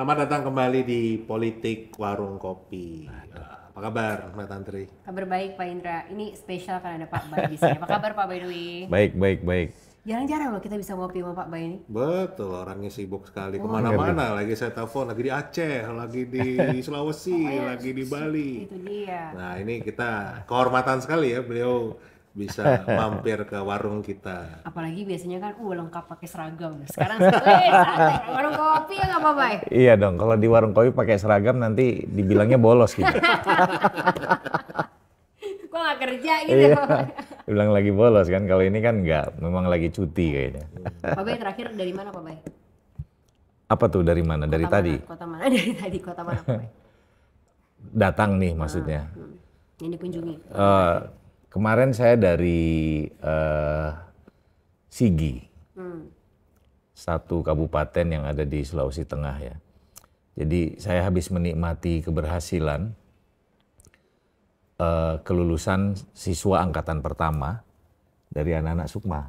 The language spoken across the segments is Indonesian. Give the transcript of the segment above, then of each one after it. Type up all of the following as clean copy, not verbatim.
Selamat datang kembali di Politik Warung Kopi. Apa kabar, Mbak Tantri? Kabar baik Pak Indra. Ini spesial kan ada Pak Bay di sini. Apa kabar Pak Bay Dwi? Baik. Jarang-jarang loh kita bisa ngopi sama Pak Bay ini. Betul, orangnya sibuk sekali. Kemana-mana, lagi saya telepon, lagi di Aceh, lagi di Sulawesi, lagi di Bali. Itu dia. Nah ini kita kehormatan sekali ya, beliau bisa mampir ke warung kita. Apalagi biasanya kan lengkap pakai seragam. Sekarang santai warung kopi ya nggak Pak Bay? Iya dong, kalau di warung kopi pakai seragam nanti dibilangnya bolos gitu. Kok nggak kerja gitu Iya, Pak Bay? bilang lagi bolos kan. Kalau ini kan nggak, memang lagi cuti kayaknya. Pak Bay terakhir dari mana Pak Bay? Apa tuh dari mana? Dari Kota tadi? Mana? Kota mana? Dari tadi kota mana Pak Bay? Datang nih maksudnya. Yang dikunjungi. Kemarin saya dari Sigi, satu kabupaten yang ada di Sulawesi Tengah ya. Jadi saya habis menikmati keberhasilan kelulusan siswa angkatan pertama dari anak-anak Sukma.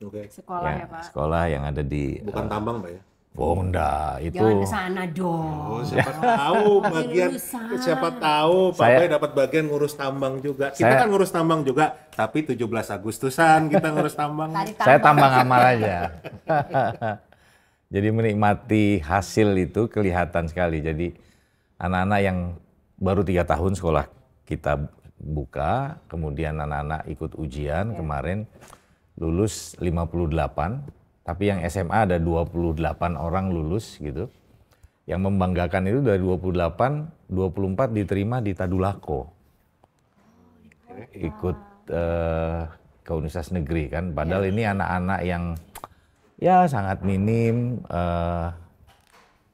Oke. Sekolah ya Pak? Sekolah yang ada di Bukan tambang, Pak ya? oh enggak, itu Jangan ke sana dong. Oh, siapa tahu bagian, lulusan. siapa tahu Pak Bay dapat bagian ngurus tambang juga. Kita kan ngurus tambang juga, tapi 17 Agustusan kita ngurus tambang. saya tambang amal aja. Jadi menikmati hasil itu kelihatan sekali. Jadi anak-anak yang baru 3 tahun sekolah kita buka, kemudian anak-anak ikut ujian kemarin lulus 58. Tapi yang SMA ada 28 orang lulus gitu. Yang membanggakan itu dari 28, 24 diterima di Tadulako. Ikut ke Universitas Negeri kan. Padahal ini anak-anak yang ya sangat minim.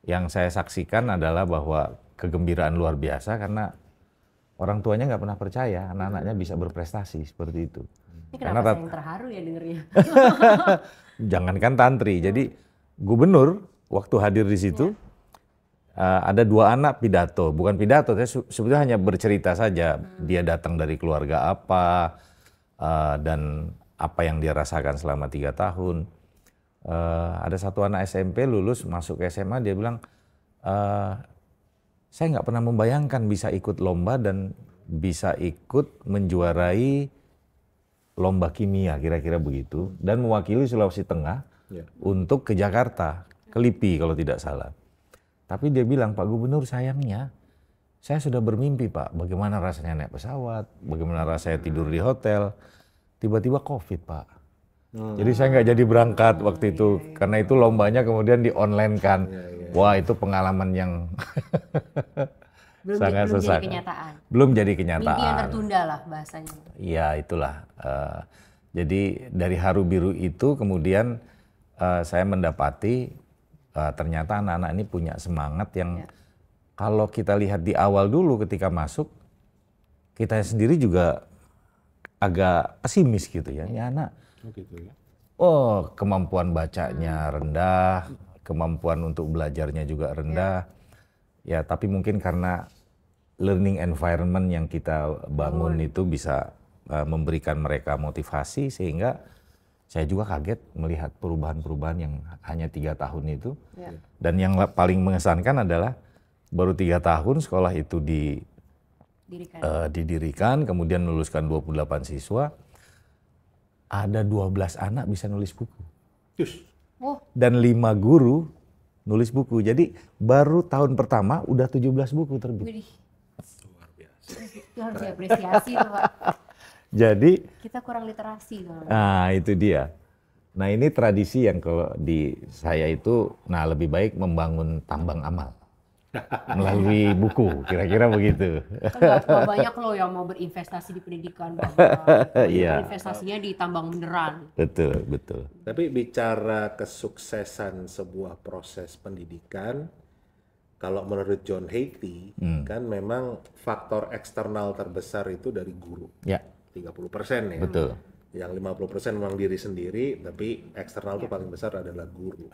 Yang saya saksikan adalah bahwa kegembiraan luar biasa karena orang tuanya nggak pernah percaya anak-anaknya bisa berprestasi seperti itu. Ini kenapa saya yang terharu ya dengernya? Jangankan tantri, jadi gubernur waktu hadir di situ ada 2 anak pidato, bukan pidato, saya sebetulnya hanya bercerita saja dia datang dari keluarga apa dan apa yang dia rasakan selama 3 tahun. Ada satu anak SMP lulus masuk ke SMA, dia bilang saya nggak pernah membayangkan bisa ikut lomba dan bisa ikut menjuarai lomba kimia kira-kira begitu dan mewakili Sulawesi Tengah untuk ke Jakarta, ke LIPI kalau tidak salah. Tapi dia bilang, Pak Gubernur sayangnya saya sudah bermimpi Pak, bagaimana rasanya naik pesawat, bagaimana rasanya tidur di hotel, tiba-tiba COVID Pak. Jadi saya nggak jadi berangkat waktu itu karena itu lombanya kemudian di online kan. Wah itu pengalaman yang sangat sesak. Jadi kenyataan. Belum jadi kenyataan. Mimpi yang tertunda lah bahasanya. Iya itulah. Jadi dari haru biru itu kemudian saya mendapati ternyata anak-anak ini punya semangat yang kalau kita lihat di awal dulu ketika masuk, kita sendiri juga agak pesimis gitu ya. Ini anak, kemampuan bacanya rendah, kemampuan untuk belajarnya juga rendah. Ya tapi mungkin karena learning environment yang kita bangun itu bisa memberikan mereka motivasi sehingga saya juga kaget melihat perubahan-perubahan yang hanya 3 tahun itu. Dan yang paling mengesankan adalah baru 3 tahun sekolah itu didirikan, kemudian meluluskan 28 siswa, ada 12 anak bisa nulis buku. Dan 5 guru nulis buku. Jadi baru tahun pertama udah 17 buku terbit. Luar biasa. Itu harus diapresiasi tuh Pak. Jadi kita kurang literasi tuh. Nah itu dia. Nah ini tradisi yang kalau di saya itu, nah lebih baik membangun tambang amal melalui buku, kira-kira begitu. Kan gak banyak loh yang mau berinvestasi di pendidikan, investasinya di tambang beneran. Betul. Tapi bicara kesuksesan sebuah proses pendidikan, kalau menurut John Hattie, kan memang faktor eksternal terbesar itu dari guru. Ya. 30% ya. Betul. Yang 50% memang diri sendiri, tapi eksternal itu paling besar adalah guru.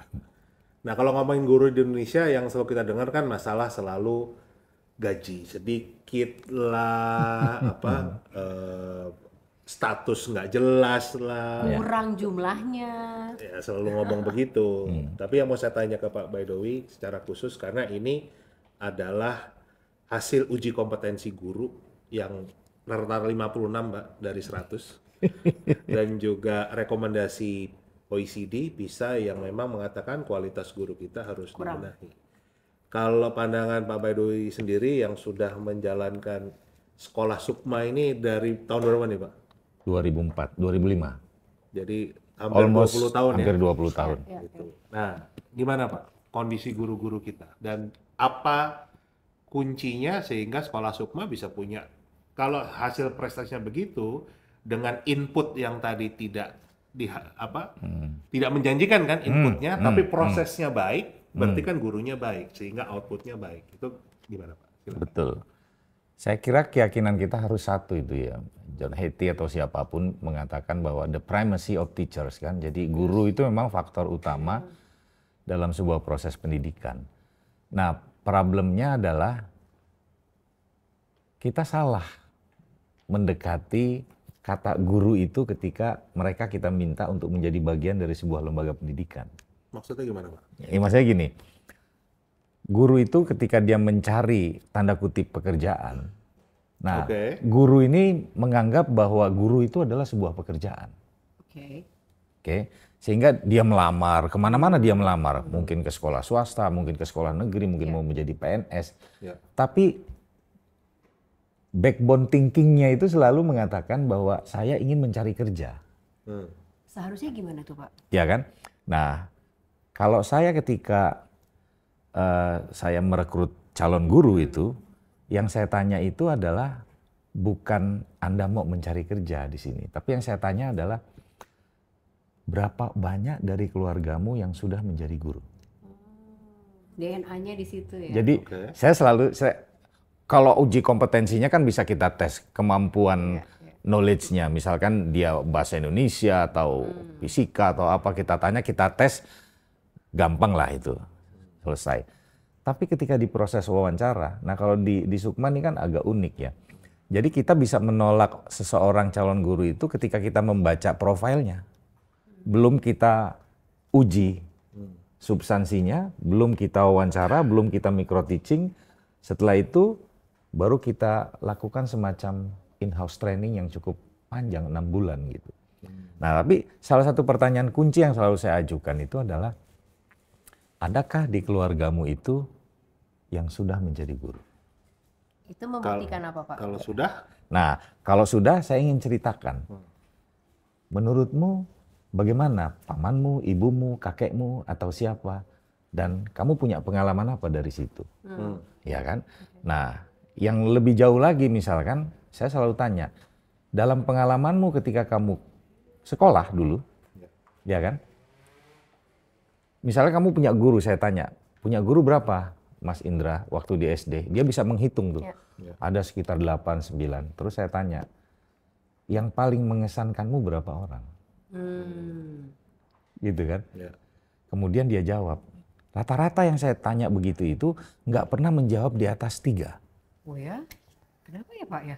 Nah kalau ngomongin guru di Indonesia yang selalu kita dengar kan masalah selalu gaji sedikit lah, status nggak jelas lah, kurang jumlahnya, ya, nggak selalu ngomong begitu. Tapi yang mau saya tanya ke Pak Baidowi secara khusus karena ini adalah hasil uji kompetensi guru yang rata-rata 56 Mbak dari 100 dan juga rekomendasi OECD PISA yang memang mengatakan kualitas guru kita harus dibenahi. Kalau pandangan Pak Baidowi sendiri yang sudah menjalankan sekolah Sukma ini dari tahun berapa nih Pak? 2004, 2005. Jadi hampir 20 tahun hampir ya? 20 tahun. Gitu. Nah, gimana Pak kondisi guru-guru kita? Dan apa kuncinya sehingga sekolah Sukma bisa punya, kalau hasil prestasinya begitu, dengan input yang tadi tidak tidak menjanjikan kan inputnya, tapi prosesnya baik, berarti kan gurunya baik, sehingga outputnya baik. Itu gimana Pak? Silakan. Betul. Saya kira keyakinan kita harus satu itu ya. John Hattie atau siapapun mengatakan bahwa the primacy of teachers kan. Jadi guru itu memang faktor utama dalam sebuah proses pendidikan. Nah, problemnya adalah kita salah mendekati kata guru itu ketika mereka kita minta untuk menjadi bagian dari sebuah lembaga pendidikan. Maksudnya gimana Pak? Ya, maksudnya gini, guru itu ketika dia mencari tanda kutip pekerjaan, nah guru ini menganggap bahwa guru itu adalah sebuah pekerjaan. Oke, sehingga dia melamar, kemana-mana dia melamar, mungkin ke sekolah swasta, mungkin ke sekolah negeri, mungkin mau menjadi PNS, tapi backbone thinkingnya itu selalu mengatakan bahwa saya ingin mencari kerja. Seharusnya gimana tuh Pak? Ya kan? Nah, kalau saya ketika saya merekrut calon guru itu, yang saya tanya itu adalah bukan Anda mau mencari kerja di sini, tapi yang saya tanya adalah berapa banyak dari keluargamu yang sudah menjadi guru? DNA-nya di situ ya. Jadi saya selalu kalau uji kompetensinya kan bisa kita tes kemampuan knowledge-nya. Misalkan dia bahasa Indonesia atau fisika atau apa kita tanya, kita tes, gampang lah itu. Selesai. Tapi ketika di proses wawancara, nah kalau di Sukma ini kan agak unik ya. Jadi kita bisa menolak seseorang calon guru itu ketika kita membaca profilnya. Belum kita uji substansinya, belum kita wawancara, belum kita micro teaching. Setelah itu baru kita lakukan semacam in-house training yang cukup panjang, 6 bulan gitu. Nah, tapi salah satu pertanyaan kunci yang selalu saya ajukan itu adalah, adakah di keluargamu itu yang sudah menjadi guru? Itu membuktikan apa Pak? Kalau sudah? Nah, kalau sudah saya ingin ceritakan. Menurutmu bagaimana pamanmu, ibumu, kakekmu, atau siapa? Dan kamu punya pengalaman apa dari situ? Ya kan? Nah, yang lebih jauh lagi misalkan, saya selalu tanya, dalam pengalamanmu ketika kamu sekolah dulu, ya kan? Misalnya kamu punya guru, saya tanya, punya guru berapa Mas Indra waktu di SD? Dia bisa menghitung tuh, ada sekitar 8, 9. Terus saya tanya, yang paling mengesankanmu berapa orang? Gitu kan? Kemudian dia jawab, rata-rata yang saya tanya begitu itu nggak pernah menjawab di atas 3. Oh ya? Kenapa ya Pak ya?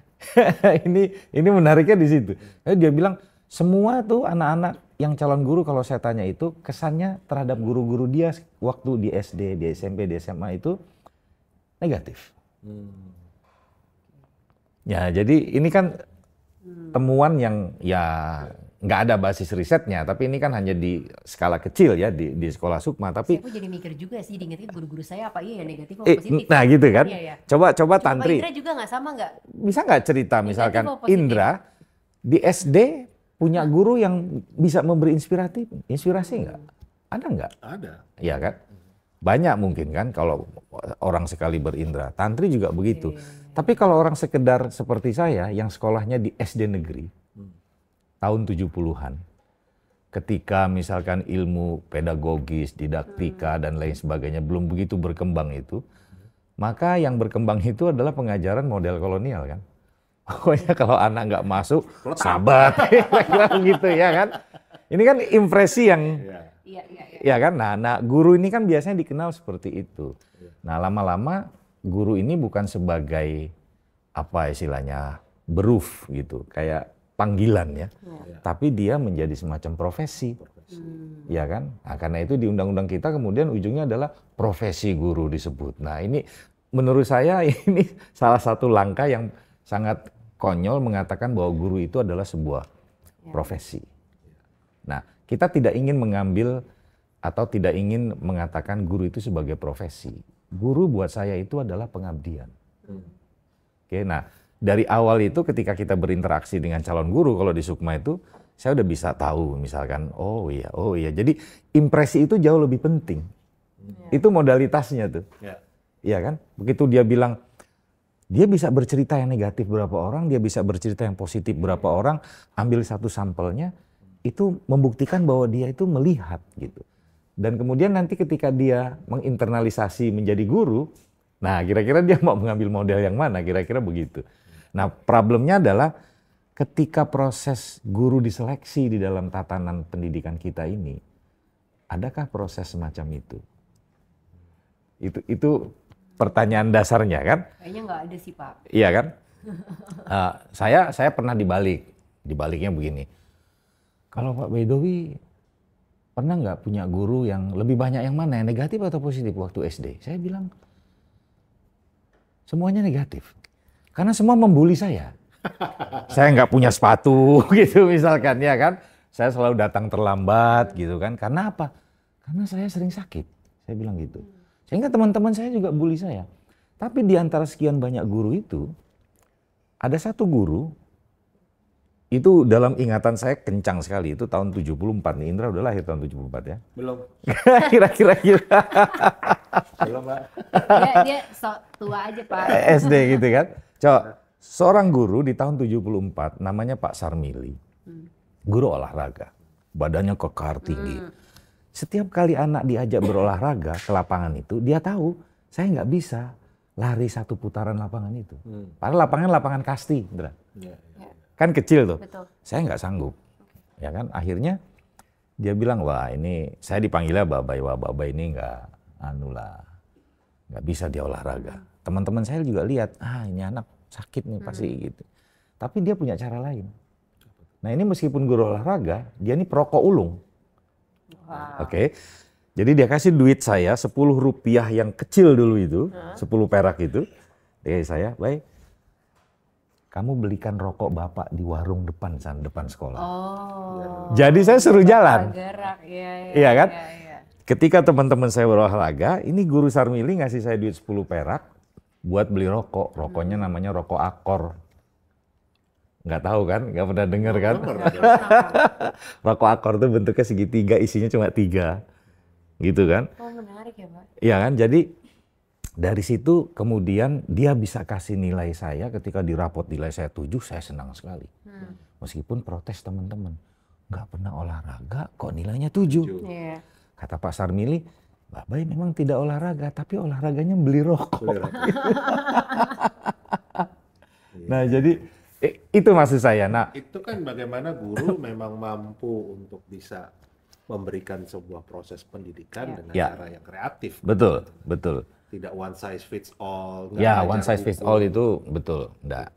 ini menariknya di situ. Dia bilang semua tuh anak-anak yang calon guru kalau saya tanya itu kesannya terhadap guru-guru dia waktu di SD, di SMP, di SMA itu negatif. Ya jadi ini kan temuan yang ya nggak ada basis risetnya, tapi ini kan hanya di skala kecil ya di sekolah Sukma. Tapi aku jadi mikir juga sih, diingetin guru-guru saya apa iya ya negatif apa positif. Nah gitu kan. Iya, ya. Coba Tantri. Indra juga nggak sama nggak? Bisa nggak cerita misalkan Indra di SD punya guru yang bisa memberi inspirasi nggak? Ada nggak? Ada. Iya kan? Banyak mungkin kan kalau orang sekali berindra. Tantri juga begitu. Tapi kalau orang sekedar seperti saya yang sekolahnya di SD negeri tahun 70-an, ketika misalkan ilmu pedagogis, didaktika dan lain sebagainya belum begitu berkembang itu, maka yang berkembang itu adalah pengajaran model kolonial kan. Pokoknya kalau anak nggak masuk, sabat, kira-kira begitu ya kan. Ini kan impresi yang, ya kan. Nah, guru ini kan biasanya dikenal seperti itu. Nah, lama-lama guru ini bukan sebagai apa istilahnya beruf gitu, kayak panggilan ya, tapi dia menjadi semacam profesi. Ya kan? Nah, karena itu di undang-undang kita kemudian ujungnya adalah profesi guru disebut. Nah, ini menurut saya ini salah satu langkah yang sangat konyol mengatakan bahwa guru itu adalah sebuah profesi. Nah, kita tidak ingin mengambil atau tidak ingin mengatakan guru itu sebagai profesi. Guru buat saya itu adalah pengabdian. Oke, nah dari awal itu ketika kita berinteraksi dengan calon guru kalau di Sukma itu, saya udah bisa tahu misalkan, oh iya. Jadi impresi itu jauh lebih penting. Itu modalitasnya tuh. Iya kan? Begitu dia bilang, dia bisa bercerita yang negatif berapa orang, dia bisa bercerita yang positif berapa orang, ambil satu sampelnya, itu membuktikan bahwa dia itu melihat gitu. Dan kemudian nanti ketika dia menginternalisasi menjadi guru, nah kira-kira dia mau mengambil model yang mana, kira-kira begitu. Nah problemnya adalah ketika proses guru diseleksi di dalam tatanan pendidikan kita ini, adakah proses semacam itu? Itu pertanyaan dasarnya kan? Kayaknya nggak ada sih Pak. Iya kan? Saya pernah dibaliknya begini. Kalau Pak Bedowi pernah nggak punya guru yang lebih banyak yang mana, yang negatif atau positif waktu SD? Saya bilang semuanya negatif, karena semua membuli saya. Saya nggak punya sepatu gitu misalkan ya kan, saya selalu datang terlambat gitu kan. Karena apa? Karena saya sering sakit. Saya bilang gitu. Sehingga teman-teman saya juga bully saya. Tapi di antara sekian banyak guru itu, ada satu guru itu dalam ingatan saya kencang sekali, itu tahun 74 nih. Indra udah lahir tahun 74 ya? Belum. Kira-kira. Belum, Pak. Dia tua aja Pak. SD gitu kan. Seorang guru di tahun 74 namanya Pak Sarmili. Guru olahraga. Badannya kekar tinggi. Setiap kali anak diajak berolahraga ke lapangan itu, dia tahu saya nggak bisa lari satu putaran lapangan itu. Padahal lapangan kasti, Indra. Kan kecil tuh. Betul. Saya nggak sanggup. Ya kan, akhirnya dia bilang, wah ini saya dipanggilnya Babai. Wah Babai ini nggak bisa dia olahraga. Teman-teman saya juga lihat, ini anak sakit nih pasti gitu. Tapi dia punya cara lain. Nah ini meskipun guru olahraga, dia ini perokok ulung. Wow. Oke. Jadi dia kasih duit saya 10 rupiah yang kecil dulu itu, 10 perak itu. Dia kasih saya, baik. Kamu belikan rokok bapak di warung depan sekolah. Oh. Jadi saya suruh jalan. Gerak, Iya kan? Iya. Ketika teman-teman saya berolahraga, ini guru Sarmili ngasih saya duit 10 perak buat beli rokok. Rokoknya namanya rokok Akor. Nggak tahu kan? Nggak pernah dengar kan? Rokok Akor itu bentuknya segitiga, isinya cuma 3. Gitu kan? Oh menarik ya Pak. Iya kan? Jadi dari situ kemudian dia bisa kasih nilai saya ketika di rapot nilai saya 7, saya senang sekali. Meskipun protes teman-teman. Nggak pernah olahraga kok nilainya 7. Iya. Kata Pak Sarmili, Babai memang tidak olahraga, tapi olahraganya beli rokok. Nah jadi itu maksud saya. Nah Itu kan bagaimana guru memang mampu untuk bisa memberikan sebuah proses pendidikan dengan cara yang kreatif. Betul. Tidak one size fits all. Ya, one size fits all itu betul. Enggak.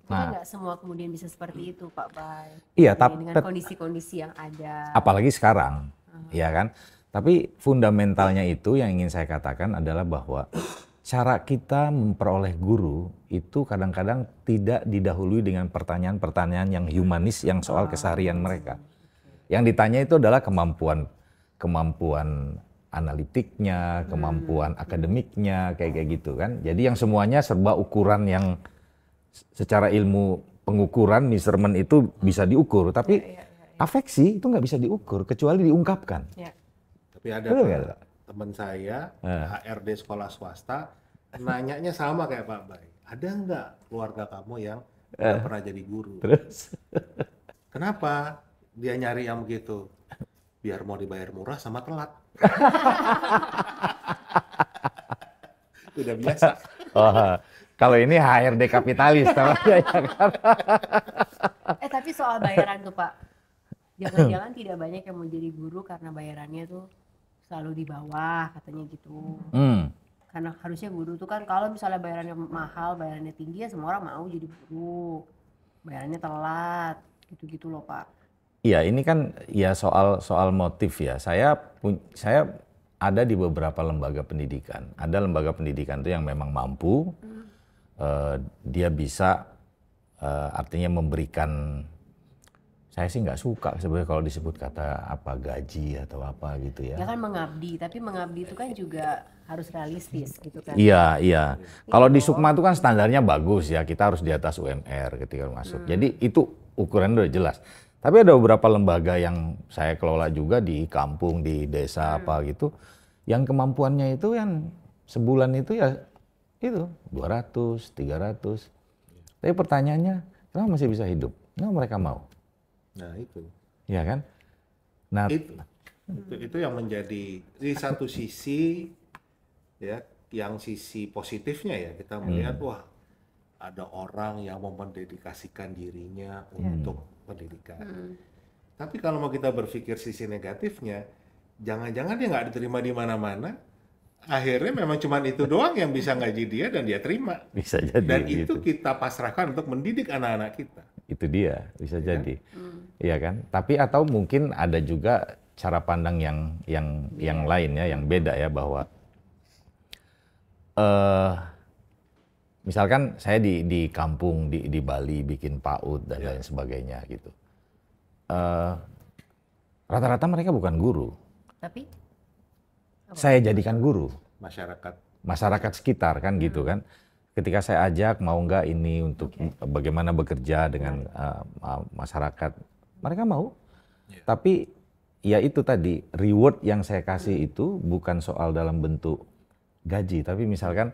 Nah, nggak semua kemudian bisa seperti itu Pak Bay. Iya, dengan kondisi-kondisi yang ada. Apalagi sekarang, ya kan? Tapi fundamentalnya itu yang ingin saya katakan adalah bahwa cara kita memperoleh guru itu kadang-kadang tidak didahului dengan pertanyaan-pertanyaan yang humanis yang soal keseharian mereka. Yang ditanya itu adalah kemampuan analitiknya, kemampuan akademiknya, kayak gitu kan. Jadi yang semuanya serba ukuran yang secara ilmu pengukuran, measurement itu bisa diukur. Tapi afeksi itu nggak bisa diukur, kecuali diungkapkan. Tapi ada teman saya, HRD sekolah swasta, nanyanya sama kayak Pak Bay. Ada nggak keluarga kamu yang pernah jadi guru? Terus? Kenapa dia nyari yang begitu? Biar mau dibayar murah sama telat. Udah biasa. Kalau ini HRD kapitalis namanya ya kan. Tapi soal bayaran tuh Pak, jangan-jangan tidak banyak yang mau jadi guru karena bayarannya tuh selalu di bawah katanya gitu. Karena harusnya guru tuh kan kalau misalnya bayarannya mahal, bayarannya tinggi ya semua orang mau jadi guru. Bayarannya telat, gitu-gitu loh Pak. Iya, ini kan ya soal motif ya. Saya ada di beberapa lembaga pendidikan. Ada lembaga pendidikan itu yang memang mampu, dia bisa artinya memberikan. Saya sih nggak suka sebenarnya kalau disebut kata apa gaji atau apa gitu ya. Ya kan mengabdi, tapi mengabdi itu kan juga harus realistis gitu kan. Iya, iya. Kalau di Sukma itu kan standarnya bagus ya, kita harus di atas UMR ketika masuk. Jadi itu ukuran udah jelas. Tapi ada beberapa lembaga yang saya kelola juga di kampung, di desa apa gitu, yang kemampuannya itu yang sebulan itu ya itu 200, 300. Tapi pertanyaannya, kenapa masih bisa hidup? Kenapa mereka mau? Nah itu. Iya kan? Nah, itu yang menjadi di satu sisi ya, yang sisi positifnya ya kita melihat wah ada orang yang mau mendedikasikan dirinya untuk pendidikan. Tapi kalau mau kita berpikir sisi negatifnya, jangan-jangan dia nggak diterima di mana-mana. Akhirnya memang cuma itu doang yang bisa ngaji dia dan dia terima. bisa jadi Dan gitu. itu kita pasrahkan untuk mendidik anak-anak kita. Itu dia, bisa jadi. Iya kan? Tapi atau mungkin ada juga cara pandang yang lain ya, yang beda ya, bahwa misalkan saya di kampung di Bali bikin PAUD dan lain sebagainya gitu. Rata-rata mereka bukan guru. Tapi Saya jadikan guru. Masyarakat Sekitar kan gitu kan. Ketika saya ajak mau nggak ini untuk bagaimana bekerja dengan masyarakat, mereka mau. Tapi ya itu tadi, reward yang saya kasih itu bukan soal dalam bentuk gaji, tapi misalkan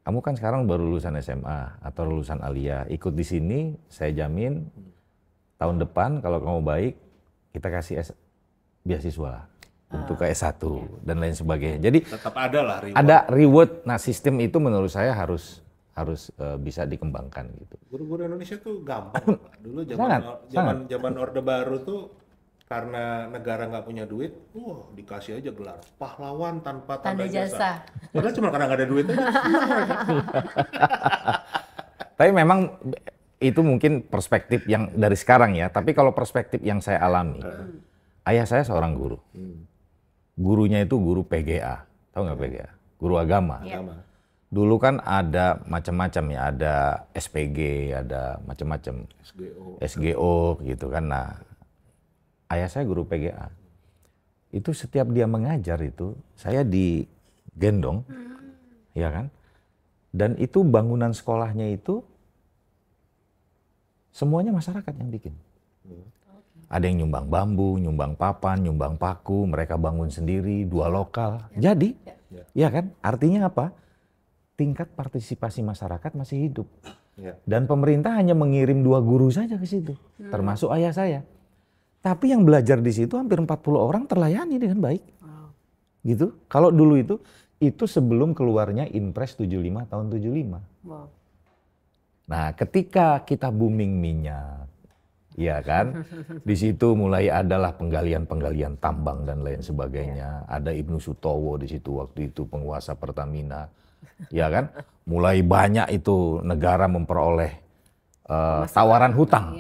kamu kan sekarang baru lulusan SMA atau lulusan Aliyah, ikut di sini, saya jamin tahun depan kalau kamu baik, kita kasih beasiswa untuk ke S1 dan lain sebagainya. Jadi tetap ada lah reward. ada reward. Nah, sistem itu menurut saya harus bisa dikembangkan gitu. Guru-guru Indonesia tuh gampang, Pak. Dulu zaman Orde Baru tuh karena negara nggak punya duit, dikasih aja gelar pahlawan tanpa tanda jasa. Padahal cuma karena nggak ada duit aja. Tapi memang itu mungkin perspektif yang dari sekarang ya. Tapi kalau perspektif yang saya alami, ayah saya seorang guru. Gurunya itu guru PGA, tahu nggak PGA? Guru agama. Dulu kan ada macam-macam ya, ada SPG, ada macam-macam. SGO gitu kan. Nah, ayah saya guru PGA. Itu setiap dia mengajar itu, saya digendong, ya kan? Dan itu bangunan sekolahnya itu semuanya masyarakat yang bikin. Ada yang nyumbang bambu, nyumbang papan, nyumbang paku, mereka bangun sendiri, 2 lokal. Jadi, ya kan? Artinya apa? Tingkat partisipasi masyarakat masih hidup. Dan pemerintah hanya mengirim 2 guru saja ke situ, termasuk ayah saya. Tapi yang belajar di situ hampir 40 orang terlayani dengan baik. Gitu. Kalau dulu itu sebelum keluarnya Inpres 75 tahun 75. Nah, ketika kita booming minyak, ya kan, di situ mulai adalah penggalian tambang dan lain sebagainya. Ada Ibnu Sutowo di situ waktu itu penguasa Pertamina, ya kan. Mulai banyak itu negara memperoleh tawaran hutang,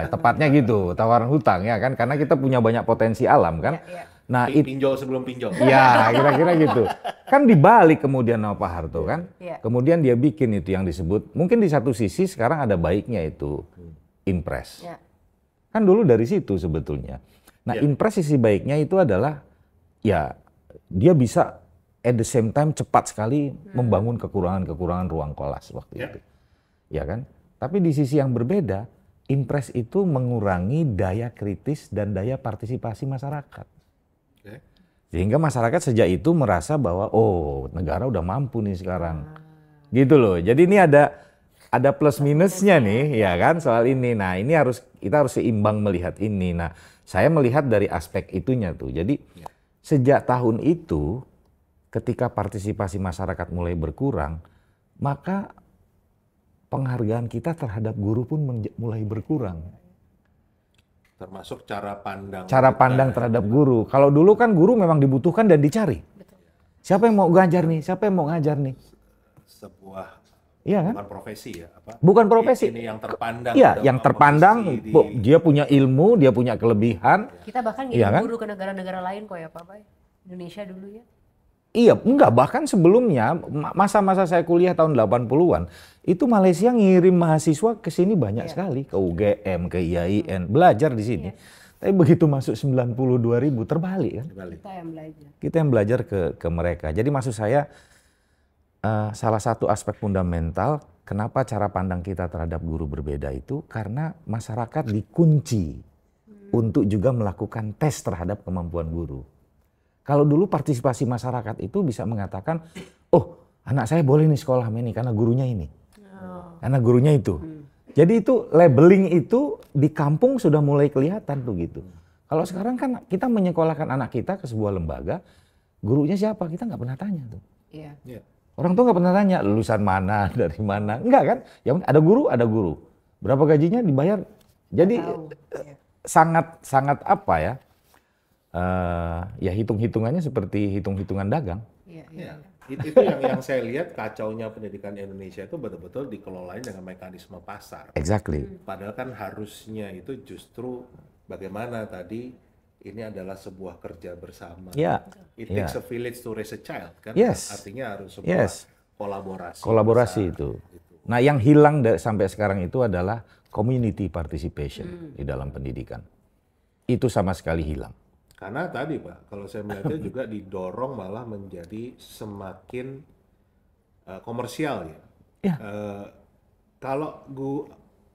tepatnya gitu, tawaran hutang ya kan, karena kita punya banyak potensi alam kan. Nah, pinjol sebelum pinjol. Ya, kira-kira gitu. Kan dibalik kemudian sama Pak Harto kan. Kemudian dia bikin itu yang disebut, mungkin di satu sisi sekarang ada baiknya itu Inpres. Kan dulu dari situ sebetulnya. Nah, Inpres sisi baiknya itu adalah ya dia bisa at the same time cepat sekali membangun kekurangan-kekurangan ruang kelas waktu itu. Ya kan? Tapi di sisi yang berbeda, Inpres itu mengurangi daya kritis dan daya partisipasi masyarakat. Sehingga masyarakat sejak itu merasa bahwa negara udah mampu nih sekarang. Gitu loh. Jadi ini ada plus minusnya nih, ya kan, soal ini. Nah, ini kita harus seimbang melihat ini. Nah, saya melihat dari aspek itunya tuh. Jadi sejak tahun itu ketika partisipasi masyarakat mulai berkurang, maka penghargaan kita terhadap guru pun mulai berkurang. Termasuk cara pandang. Cara pandang terhadap guru. Kalau dulu kan guru memang dibutuhkan dan dicari. Siapa yang mau ngajar nih? Siapa yang mau ngajar nih? Sebuah Iya kan? Bukan profesi ya, apa? Bukan profesi. Ini yang terpandang. Iya, dalam yang terpandang, kompetisi dia punya ilmu, dia punya kelebihan. Kita bahkan Iya ngirim kan? guru ke negara-negara lain kok ya Pak Bay. Indonesia dulu ya. Iya, enggak, bahkan sebelumnya, masa-masa saya kuliah tahun 80-an, itu Malaysia ngirim mahasiswa ke sini banyak sekali, ke UGM, ke IAIN, belajar di sini. Tapi begitu masuk 92.000, terbalik kan? Kita yang belajar. Kita yang belajar ke mereka. Jadi maksud saya, salah satu aspek fundamental kenapa cara pandang kita terhadap guru berbeda itu karena masyarakat dikunci untuk juga melakukan tes terhadap kemampuan guru. Kalau dulu partisipasi masyarakat itu bisa mengatakan, oh anak saya boleh nih sekolah ini karena gurunya ini, karena gurunya itu. Jadi itu labeling itu di kampung sudah mulai kelihatan tuh gitu. Kalau sekarang kan kita menyekolahkan anak kita ke sebuah lembaga, gurunya siapa kita nggak pernah tanya tuh. Iya. Orang tua nggak pernah tanya lulusan mana, dari mana, enggak kan? Yang ada guru, berapa gajinya dibayar. Jadi sangat apa ya? Ya hitung-hitungannya seperti hitung-hitungan dagang. Iya. Itu yang saya lihat kacaunya pendidikan Indonesia itu betul-betul dikelolain dengan mekanisme pasar. Exactly. Padahal kan harusnya itu justru bagaimana tadi ini adalah sebuah kerja bersama. Ya. It takes a village to raise a child kan. Yes. Artinya harus sebuah kolaborasi. Kolaborasi besar, itu. gitu. Nah yang hilang sampai sekarang itu adalah community participation di dalam pendidikan. Itu sama sekali hilang. Karena tadi Pak, kalau saya melihatnya juga didorong malah menjadi semakin komersial ya. Kalau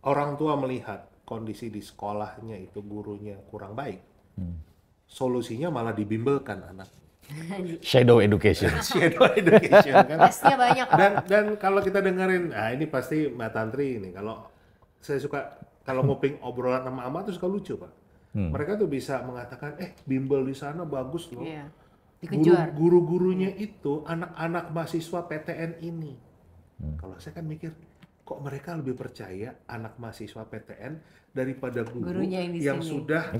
orang tua melihat kondisi di sekolahnya itu gurunya kurang baik, solusinya malah dibimbelkan anak. Shadow education. Shadow education kan. Tesnya banyak. Dan kalau kita dengerin, ini pasti Mbak Tantri ini. Kalau saya suka kalau nguping obrolan sama Ama tuh suka lucu Pak. Mereka tuh bisa mengatakan, bimbel di sana bagus loh. Iya. Dikejar. Guru-gurunya itu anak-anak mahasiswa PTN ini. Kalau saya kan mikir, kok mereka lebih percaya anak mahasiswa PTN daripada gurunya yang sudah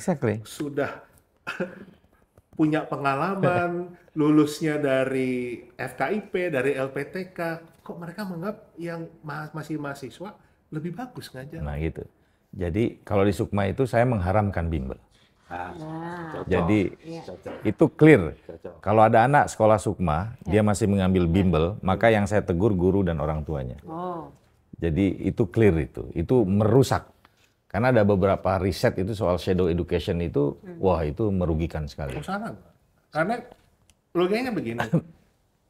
punya pengalaman, lulusnya dari FKIP, dari LPTK. Kok mereka menganggap yang masih mahasiswa lebih bagus ngajar? Nah gitu. Jadi kalau di Sukma itu saya mengharamkan bimbel. Jadi itu clear. Kalau ada anak sekolah Sukma, dia masih mengambil bimbel, maka yang saya tegur guru dan orang tuanya. Jadi itu clear itu merusak. Karena ada beberapa riset itu soal shadow education itu, wah itu merugikan sekali. Sangat. Karena logikanya begini,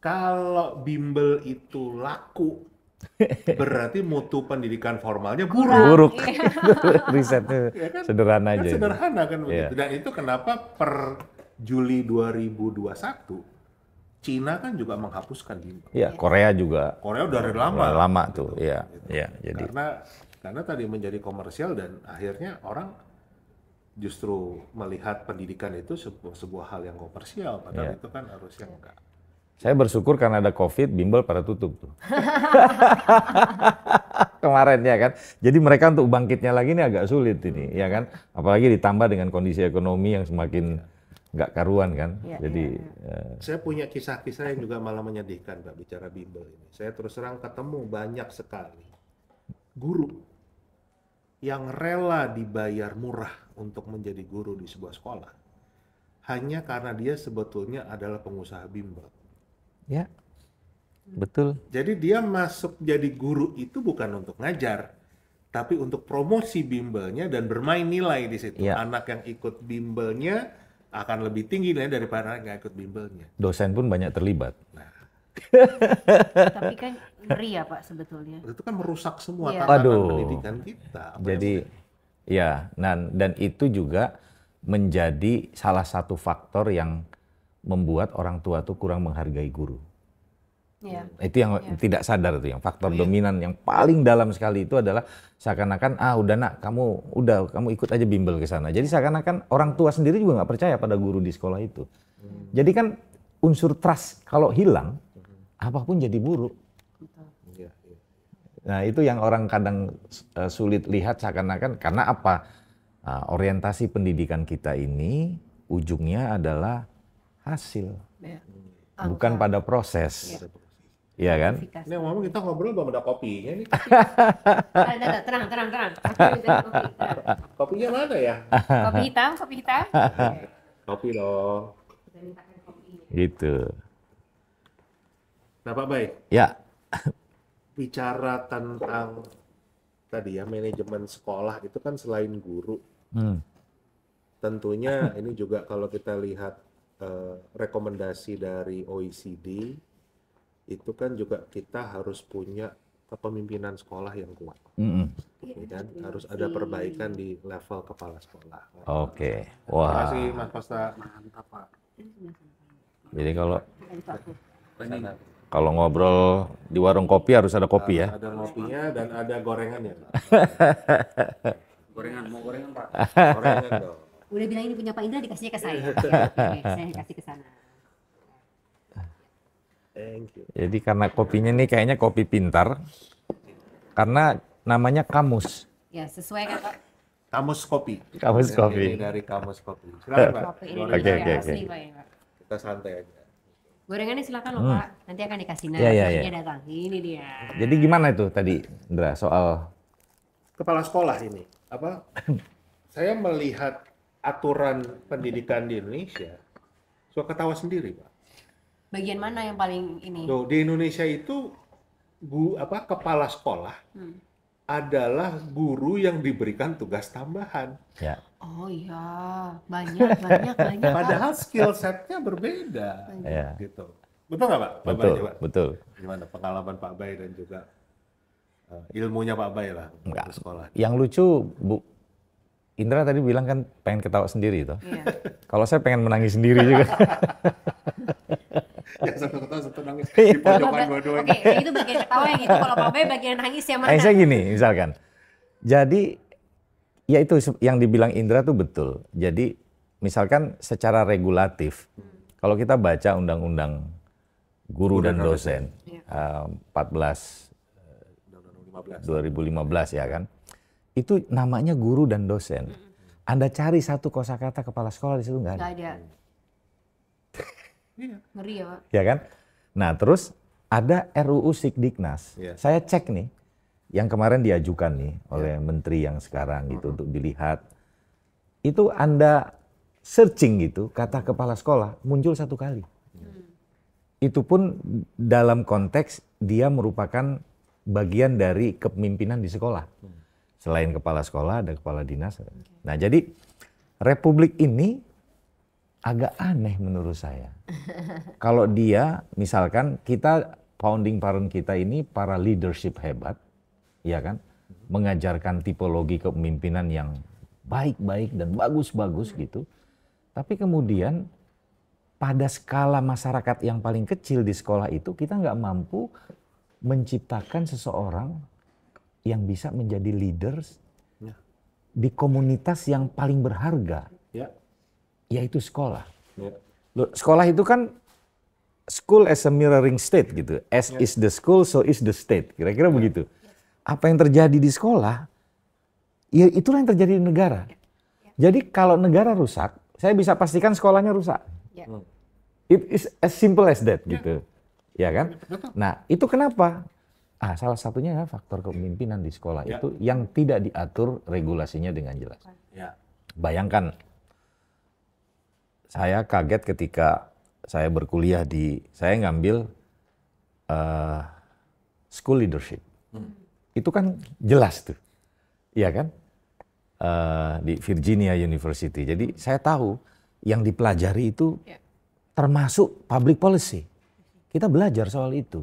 kalau bimbel itu laku, berarti mutu pendidikan formalnya buruk. Risetnya Ya kan? sederhana aja. Sederhana kan begitu. Dan itu kenapa per Juli 2021 Cina kan juga menghapuskan bimbel. Iya, Korea juga. Korea udah dari lama. Lama tuh, iya. Iya, jadi Karena tadi menjadi komersial dan akhirnya orang justru melihat pendidikan itu sebuah hal yang komersial, padahal itu kan harusnya enggak. saya bersyukur karena ada COVID, bimbel pada tutup tuh. Kemarin ya kan. Jadi mereka untuk bangkitnya lagi ini agak sulit ini, ya kan. Apalagi ditambah dengan kondisi ekonomi yang semakin nggak karuan kan. Jadi saya punya kisah-kisah yang juga malah menyedihkan Pak bicara bimbel ini. Saya terus terang ketemu banyak sekali guru yang rela dibayar murah untuk menjadi guru di sebuah sekolah hanya karena dia sebetulnya adalah pengusaha bimbel. ya, betul. Jadi dia masuk jadi guru itu bukan untuk ngajar, tapi untuk promosi bimbelnya dan bermain nilai di situ. Ya. Anak yang ikut bimbelnya akan lebih tinggi nilai daripada anak yang nggak ikut bimbelnya. Dosen pun banyak terlibat. Tapi kan ngeri ya Pak sebetulnya. Itu kan merusak semua Iya. tatanan pendidikan kita. Jadi ya, dan itu juga menjadi salah satu faktor yang membuat orang tua tuh kurang menghargai guru. Iya. Itu yang tidak sadar tuh, yang faktor dominan yang paling dalam sekali itu adalah seakan-akan udah nak kamu ikut aja bimbel ke sana. Jadi seakan-akan orang tua sendiri juga nggak percaya pada guru di sekolah itu. Jadi kan unsur trust kalau hilang, apapun jadi buruk. Nah itu yang orang kadang sulit lihat seakan-akan karena apa? Orientasi pendidikan kita ini ujungnya adalah hasil, bukan pada proses. Iya kan? Efikasi. Ini ngomong kita ngobrol belum ada kopinya nih. Tenang. Kopinya mana ya? Kopi hitam. Kopi dong. Kita mintakan kopi. Gitu. Nah Pak Bay, Ya. bicara tentang tadi ya manajemen sekolah itu kan selain guru, tentunya ini juga kalau kita lihat rekomendasi dari OECD itu kan juga kita harus punya kepemimpinan sekolah yang kuat, ya kan? Harus ada perbaikan di level kepala sekolah. Oke. Terima Wah. kasih Mas Pasta, mantap Pak. Jadi kalau ngobrol di warung kopi harus ada kopi ya. Ada ngopinya dan ada gorengannya. Mau gorengan Pak? Gorengan dong. Udah bilang ini punya Pak Indra, dikasihnya ke saya. Oke, saya kasih ke sana. Thank you. Jadi karena kopinya nih kayaknya kopi pintar. Karena namanya Kamus. Ya, sesuai kan Pak. Kamus kopi. Kamus kopi. Ini dari Kamus kopi. Silakan Pak. Kopi ini Oke, dari oke, asli oke. Pak ya Pak. Kita santai aja. Gorengannya silakan loh Pak. Nanti akan dikasih Iya, iya, Ini iya. datang. Ini dia. Jadi gimana itu tadi, Indra, soal Kepala sekolah ini, saya melihat aturan pendidikan di Indonesia, suka ketawa sendiri Pak. Bagian mana yang paling ini? Loh, di Indonesia itu kepala sekolah adalah guru yang diberikan tugas tambahan. ya? Oh iya, banyak Pak. Padahal skill setnya berbeda. Ya. Gitu. Betul nggak Pak? Pak Bay, Betul, coba. betul. Gimana pengalaman Pak Bay dan juga ilmunya Pak Bay lah Enggak. untuk sekolah. Yang lucu, Bu Indra tadi bilang kan pengen ketawa sendiri itu. Iya. Kalau saya pengen menangis sendiri juga. Ya satu ketawa satu nangis di pojokan dua-duanya. Oke, yang itu bagian ketawa yang itu. Kalau Pak Bay bagian nangis yang mana? Saya gini, misalkan. Jadi, ya itu yang dibilang Indra tuh betul. Jadi, misalkan secara regulatif, kalau kita baca Undang-Undang Guru dan Dosen, 14 2015 ya kan, itu namanya guru dan dosen. Anda cari satu kosakata kepala sekolah di situ nggak ada. Nggak ada. Ngeri ya Pak. Ya kan? Nah terus ada RUU Sikdiknas. Iya. Saya cek nih, yang kemarin diajukan nih oleh menteri yang sekarang gitu untuk dilihat. Itu Anda searching gitu, kata kepala sekolah muncul satu kali. Itu pun dalam konteks dia merupakan bagian dari kepemimpinan di sekolah. Selain kepala sekolah ada kepala dinas. Nah jadi republik ini agak aneh menurut saya. Kalau dia misalkan kita founding parent kita ini para leadership hebat, ya kan, mengajarkan tipologi kepemimpinan yang baik-baik dan bagus-bagus gitu. Tapi kemudian pada skala masyarakat yang paling kecil di sekolah itu kita nggak mampu menciptakan seseorang yang bisa menjadi leaders di komunitas yang paling berharga, yaitu sekolah. Loh, sekolah itu kan school as a mirroring state gitu. As is the school, so is the state. Kira-kira begitu. Apa yang terjadi di sekolah, ya itulah yang terjadi di negara. Jadi kalau negara rusak, saya bisa pastikan sekolahnya rusak. It is as simple as that gitu. Ya kan? Nah, itu kenapa? Salah satunya adalah faktor kepemimpinan di sekolah itu yang tidak diatur regulasinya dengan jelas. Bayangkan, saya kaget ketika saya berkuliah saya ngambil school leadership. Itu kan jelas tuh, iya kan? Di Virginia University. Jadi saya tahu yang dipelajari itu termasuk public policy. Kita belajar soal itu.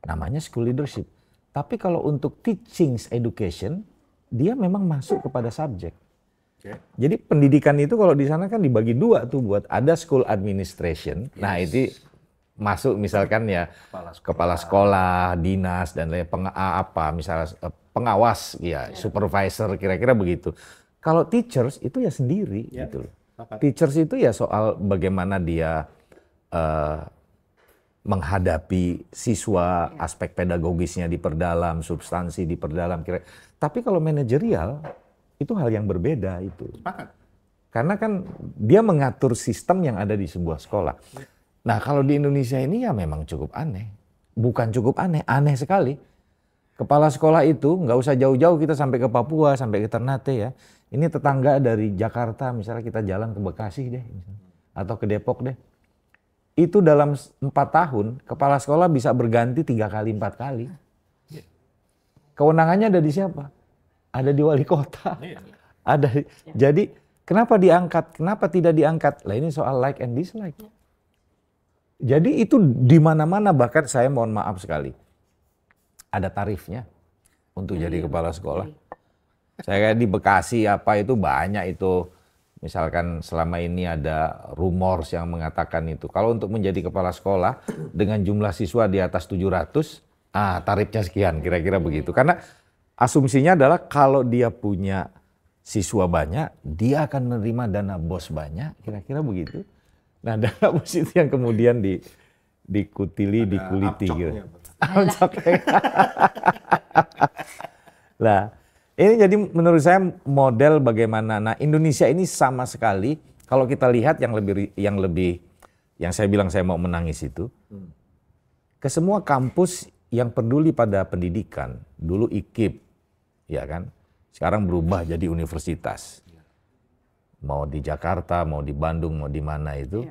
Namanya school leadership. Tapi kalau untuk teaching education, dia memang masuk kepada subjek. Jadi pendidikan itu kalau di sana kan dibagi dua tuh, buat ada school administration. Nah itu masuk misalkan ya kepala sekolah, dinas dan lain misalnya pengawas ya, supervisor, kira-kira begitu. Kalau teachers itu ya sendiri gitu. Teachers itu ya soal bagaimana dia menghadapi siswa, aspek pedagogisnya diperdalam, substansi diperdalam. Tapi kalau manajerial itu hal yang berbeda itu. Karena kan dia mengatur sistem yang ada di sebuah sekolah. Nah kalau di Indonesia ini ya memang cukup aneh. bukan cukup aneh, aneh sekali. Kepala sekolah itu nggak usah jauh-jauh kita sampai ke Papua, sampai ke Ternate ya. Ini tetangga dari Jakarta, misalnya kita jalan ke Bekasi deh, atau ke Depok deh. Itu dalam 4 tahun, kepala sekolah bisa berganti 3 kali, 4 kali. Kewenangannya ada di siapa? Ada di wali kota. Ada. Jadi kenapa diangkat? Kenapa tidak diangkat? Lah ini soal like and dislike. Jadi itu di mana-mana, bahkan saya mohon maaf sekali. Ada tarifnya untuk jadi kepala sekolah. Saya kayak di Bekasi apa itu banyak itu. Misalkan selama ini ada rumors yang mengatakan itu. Kalau untuk menjadi kepala sekolah dengan jumlah siswa di atas 700, tarifnya sekian, kira-kira begitu. Karena asumsinya adalah kalau dia punya siswa banyak, dia akan menerima dana BOS banyak, kira-kira begitu. Nah, dana BOS itu yang kemudian dikutili, dikuliti gitu. Nah, ini jadi menurut saya model bagaimana. Nah, Indonesia ini sama sekali kalau kita lihat yang saya bilang saya mau menangis itu, ke semua kampus yang peduli pada pendidikan, dulu IKIP, ya kan, sekarang berubah jadi universitas. Mau di Jakarta, mau di Bandung, mau di mana itu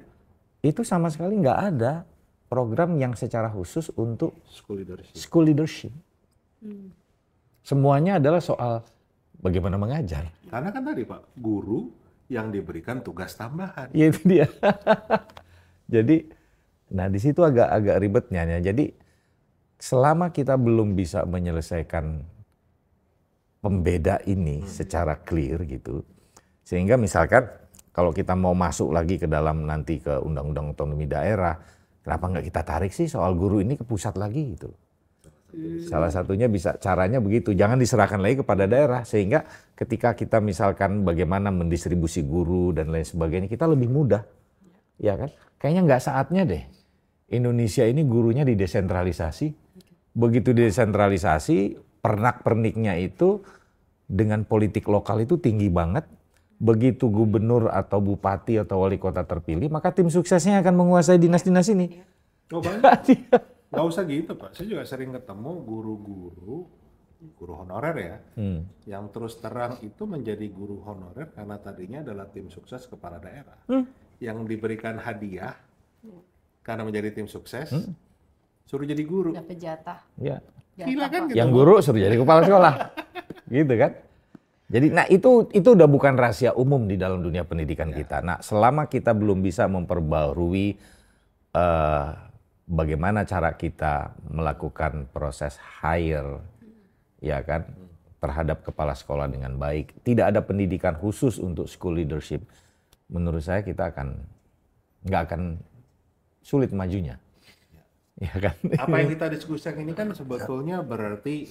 sama sekali nggak ada program yang secara khusus untuk school leadership. Semuanya adalah soal bagaimana mengajar. Karena kan tadi Pak, guru yang diberikan tugas tambahan. Ya itu dia. Jadi, nah di situ agak ribetnya. Jadi selama kita belum bisa menyelesaikan pembeda ini secara clear gitu, sehingga misalkan kalau kita mau masuk lagi ke dalam nanti ke Undang-Undang Otonomi Daerah, kenapa nggak kita tarik sih soal guru ini ke pusat lagi gitu. Salah satunya bisa caranya begitu, jangan diserahkan lagi kepada daerah, sehingga ketika kita misalkan bagaimana mendistribusi guru dan lain sebagainya, kita lebih mudah, ya kan? Kayaknya nggak saatnya deh Indonesia ini gurunya didesentralisasi. Begitu didesentralisasi, pernak-perniknya itu dengan politik lokal itu tinggi banget. Begitu gubernur atau bupati atau wali kota terpilih, maka tim suksesnya akan menguasai dinas-dinas ini. Oh banyak. Nggak usah gitu Pak, saya juga sering ketemu guru honorer ya, yang terus terang itu menjadi guru honorer karena tadinya adalah tim sukses kepala daerah, yang diberikan hadiah karena menjadi tim sukses, suruh jadi guru. Dapat jatah. Ya. Gila kan gitu. Yang guru suruh jadi kepala sekolah, gitu kan? Jadi, nah itu udah bukan rahasia umum di dalam dunia pendidikan kita. Nah, selama kita belum bisa memperbarui bagaimana cara kita melakukan proses hire, ya kan, terhadap kepala sekolah dengan baik, tidak ada pendidikan khusus untuk school leadership, menurut saya kita nggak akan sulit majunya, ya kan? Apa yang kita diskusikan ini kan sebetulnya berarti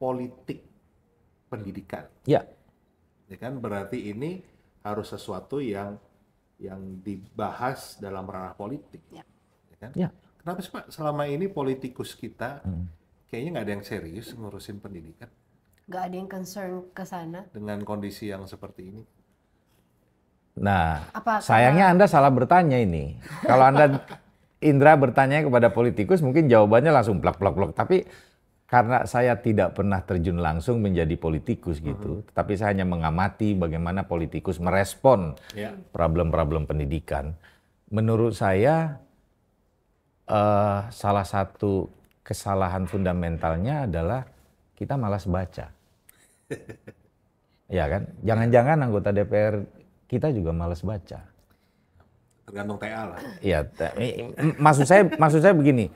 politik pendidikan. Ya. Ya kan, berarti ini harus sesuatu yang dibahas dalam ranah politik. Ya kan? Ya. Kenapa sih Pak selama ini politikus kita kayaknya nggak ada yang serius ngurusin pendidikan? Nggak ada yang concern ke sana. Dengan kondisi yang seperti ini. Nah, sayangnya Anda salah bertanya ini. Kalau Anda Indra bertanya kepada politikus mungkin jawabannya langsung plak-plak-plak. Tapi karena saya tidak pernah terjun langsung menjadi politikus gitu, tapi saya hanya mengamati bagaimana politikus merespon problem-problem pendidikan. Menurut saya salah satu kesalahan fundamentalnya adalah kita malas baca. Ya kan? Jangan-jangan anggota DPR kita juga malas baca. Tergantung TA lah. Iya, maksud saya begini.